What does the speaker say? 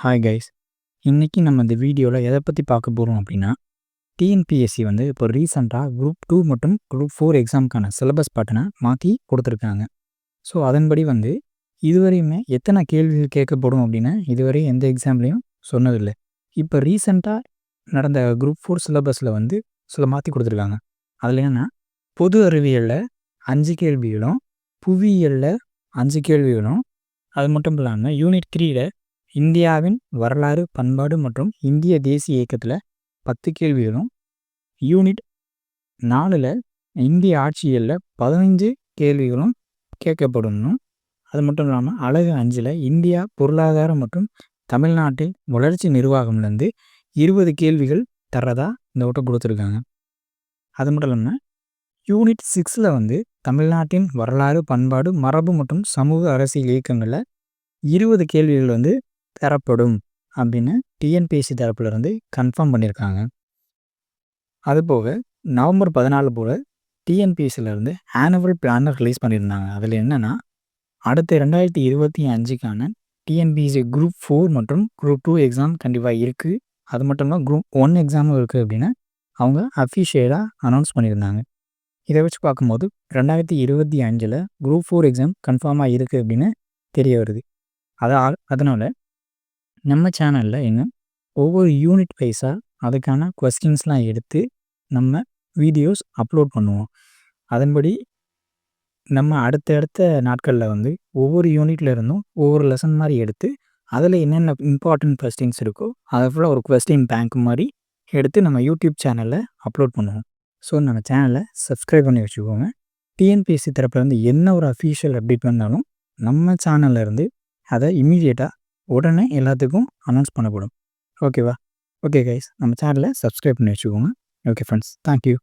Hi guys. இன்னைக்கு நம்ம இந்த வீடியோவில் எதை பற்றி பார்க்க போகிறோம் அப்படின்னா, டிஎன்பிஎஸ்சி வந்து இப்போ ரீசெண்டாக குரூப் 2 மற்றும் குரூப் 4 எக்ஸாமுக்கான சிலபஸ் பேட்டர்னை மாற்றி கொடுத்துருக்காங்க. ஸோ அதன்படி வந்து இதுவரையுமே எத்தனை கேள்விகள் கேட்கப்படும் அப்படின்னு இதுவரை எந்த எக்ஸாம்லேயும் சொன்னதில்லை. இப்போ ரீசெண்டாக நடந்த குரூப் 4 சிலபஸில் வந்து சில மாற்றி கொடுத்துருக்காங்க. அதில் என்னென்னா, பொது அறிவியலில் 5 கேள்விகளும், புவியியலில் 5 கேள்விகளும், அது மட்டும் இல்லாமல் யூனிட் 3ல் இந்தியாவின் வரலாறு, பண்பாடு மற்றும் இந்திய தேசிய இயக்கத்தில் 10 கேள்விகளும், யூனிட் 4ல் இந்திய ஆட்சியலில் 15 கேள்விகளும் கேட்கப்படணும். அது மட்டும் இல்லாமல் அலகு 5ல் இந்தியா பொருளாதார மற்றும் தமிழ்நாட்டில் வளர்ச்சி நிர்வாகம்லேருந்து 20 கேள்விகள் தர்றதா இந்த ஓட்டை கொடுத்துருக்காங்க. அது மட்டும் இல்லாமல் யூனிட் 6ல் வந்து தமிழ்நாட்டின் வரலாறு, பண்பாடு, மரபு மற்றும் சமூக அரசியல் இயக்கங்களில் 20 கேள்விகள் வந்து தரப்படும் அப்படின்னு டிஎன்பிஎஸ்சி தரப்புலேருந்து கன்ஃபார்ம் பண்ணியிருக்காங்க. அதுபோக நவம்பர் 14 போல் டிஎன்பிஎஸ்சிலேருந்து ஆனுவல் பிளானர் ரிலீஸ் பண்ணியிருந்தாங்க. அதில் என்னென்னா, அடுத்த 2025க்கான டிஎன்பிஎஸ்சி குரூப் 4 மற்றும் குரூப் 2 எக்ஸாம் கண்டிப்பாக இருக்குது. அது மட்டும் இல்லாமல் குரூப் 1 எக்ஸாமும் இருக்குது அப்படின்னு அவங்க அஃபிஷியலாக அனௌன்ஸ் பண்ணியிருந்தாங்க. இதை வச்சு பார்க்கும்போது 2025ல் குரூப் 4 எக்ஸாம் கன்ஃபார்மாக இருக்குது அப்படின்னு தெரிய வருது. அதனால் நம்ம சேனலில் இன்னும் ஒவ்வொரு யூனிட் வைஸாக அதுக்கான கொஸ்டின்ஸ்லாம் எடுத்து நம்ம வீடியோஸ் அப்லோட் பண்ணுவோம். அதன்படி நம்ம அடுத்தடுத்த நாட்களில் வந்து ஒவ்வொரு யூனிட்டில் இருந்தும் ஒவ்வொரு லெசன் மாதிரி எடுத்து அதில் என்னென்ன இம்பார்ட்டன்ட் கொஸ்டின்ஸ் இருக்கோ அதை ஃபுல்லாக ஒரு கொஸ்டின் பேங்க் மாதிரி எடுத்து நம்ம யூடியூப் சேனலில் அப்லோட் பண்ணுவோம். ஸோ நம்ம சேனலை சப்ஸ்கிரைப் பண்ணி வச்சுக்கோங்க. டிஎன்பிஎஸ்சி தரப்பில் வந்து என்ன ஒரு அஃபீஷியல் அப்டேட் வந்தாலும் நம்ம சேனலில் இருந்து அதை இமீடியட்டாக உடனே எல்லாத்துக்கும் அனௌன்ஸ் பண்ணப்படும். ஓகேவா? ஓகே கைஸ், நம்ம சேனலை சப்ஸ்கிரைப் பண்ணி வச்சுக்கோங்க. Okay friends, thank you.